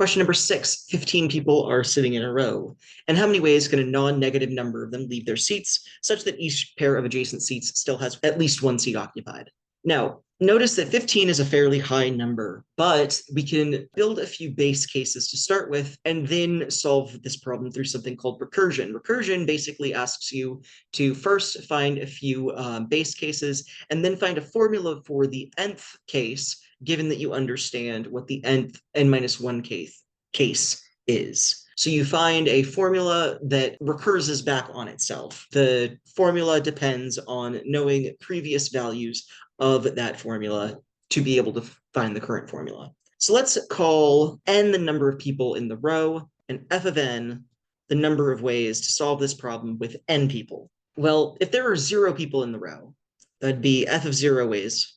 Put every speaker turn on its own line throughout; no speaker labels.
Question number 6, 15 people are sitting in a row. And how many ways can a non-negative number of them leave their seats such that each pair of adjacent seats still has at least one seat occupied? Now, notice that 15 is a fairly high number, but we can build a few base cases to start with and then solve this problem through something called recursion. Recursion basically asks you to first find a few base cases and then find a formula for the nth case, given that you understand what the nth n minus 1 case is. So you find a formula that recurses back on itself. The formula depends on knowing previous values of that formula to be able to find the current formula. So let's call n the number of people in the row and f of n the number of ways to solve this problem with n people. Well, if there are 0 people in the row, that'd be f of 0 ways.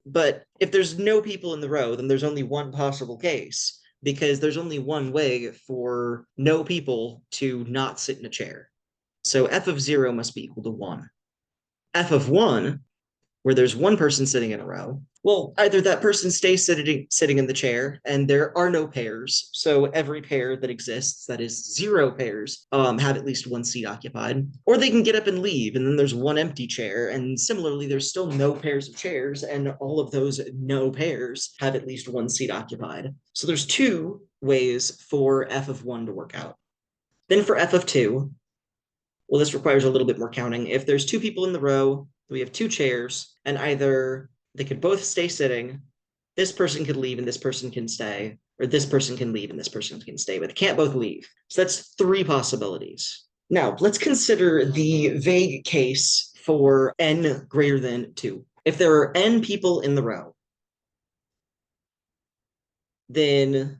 But if there's no people in the row, then there's only one possible case, because there's only one way for no people to not sit in a chair. So f of 0 must be equal to 1. F of 1, where there's one person sitting in a row, well, either that person stays sitting in the chair and there are no pairs, so every pair that exists, that is 0 pairs, have at least one seat occupied, or they can get up and leave and then there's one empty chair, and similarly there's still no pairs of chairs and all of those no pairs have at least one seat occupied. So there's 2 ways for f of 1 to work out. Then for f of 2, well, this requires a little bit more counting. If there's 2 people in the row, we have 2 chairs, and either they could both stay sitting, this person could leave and this person can stay, or this person can leave and this person can stay, but they can't both leave. So that's 3 possibilities. Now, let's consider the vague case for n greater than 2. If there are n people in the row, then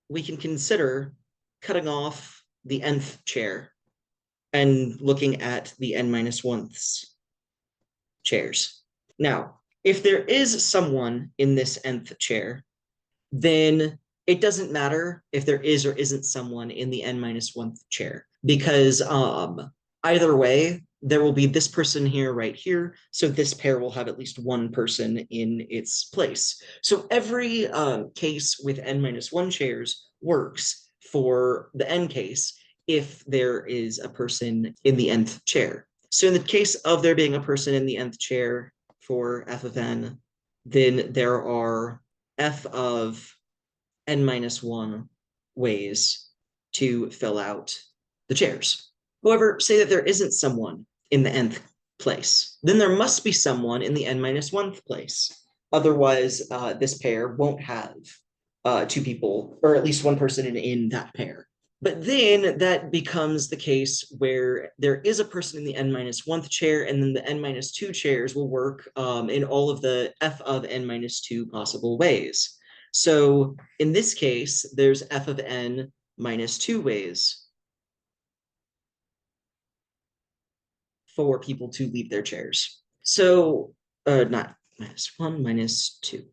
we can consider cutting off the nth chair and looking at the n minus 1ths chairs. Now, if there is someone in this nth chair, then it doesn't matter if there is or isn't someone in the n minus 1th chair, because either way, there will be this person here right here, so this pair will have at least one person in its place. So every case with n minus 1 chairs works for the n case if there is a person in the nth chair. So in the case of there being a person in the nth chair for f of n, then there are f of n minus 1 ways to fill out the chairs. However, say that there isn't someone in the nth place, then there must be someone in the n minus 1th place. Otherwise, this pair won't have 2 people, or at least one person in that pair. But then that becomes the case where there is a person in the n minus 1th chair, and then the n minus 2 chairs will work in all of the f of n minus 2 possible ways. So in this case, there's f of n minus 2 ways for people to leave their chairs. So not minus 1, minus 2.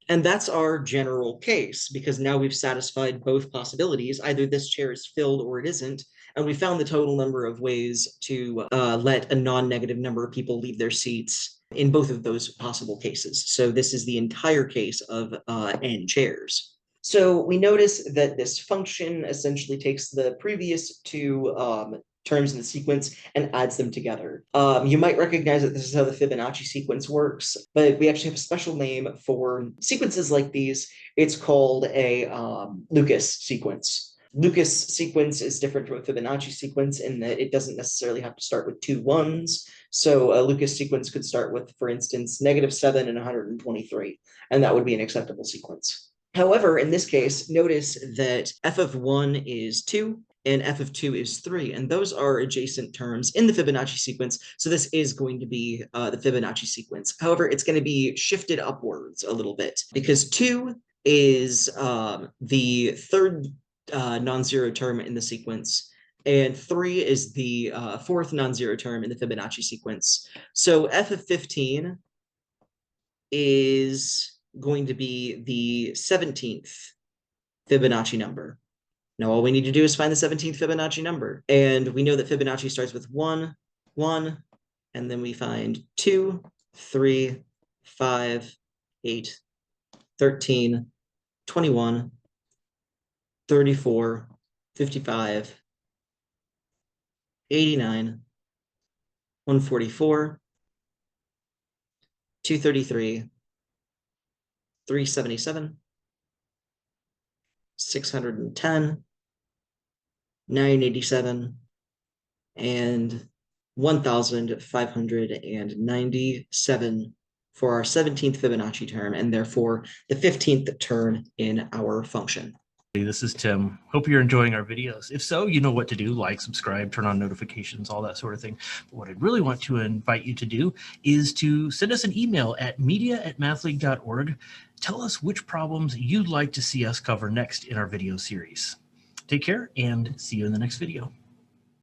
And that's our general case, because now we've satisfied both possibilities. Either this chair is filled or it isn't, and we found the total number of ways to let a non-negative number of people leave their seats in both of those possible cases. So this is the entire case of n chairs. So we notice that this function essentially takes the previous 2 terms in the sequence and adds them together. You might recognize that this is how the Fibonacci sequence works, but we actually have a special name for sequences like these. It's called a Lucas sequence. Lucas sequence is different from a Fibonacci sequence in that it doesn't necessarily have to start with 2 1s. So a Lucas sequence could start with, for instance, -7 and 123, and that would be an acceptable sequence. However, in this case, notice that f of 1 is 2, and f of 2 is 3, and those are adjacent terms in the Fibonacci sequence, so this is going to be the Fibonacci sequence. However, it's going to be shifted upwards a little bit, because 2 is the 3rd non-zero term in the sequence, and 3 is the 4th non-zero term in the Fibonacci sequence. So f of 15 is going to be the 17th Fibonacci number. Now, all we need to do is find the 17th Fibonacci number. And we know that Fibonacci starts with 1, 1, and then we find 2, 3, 5, 8, 13, 21, 34, 55, 89, 144, 233, 377, 610, 987, and 1,597 for our 17th Fibonacci term, and therefore the 15th term in our function.
This is Tim. Hope you're enjoying our videos. If so, you know what to do: like, subscribe, turn on notifications, all that sort of thing. But what I'd really want to invite you to do is to send us an email at media@mathleague.org. Tell us which problems you'd like to see us cover next in our video series. Take care and see you in the next video.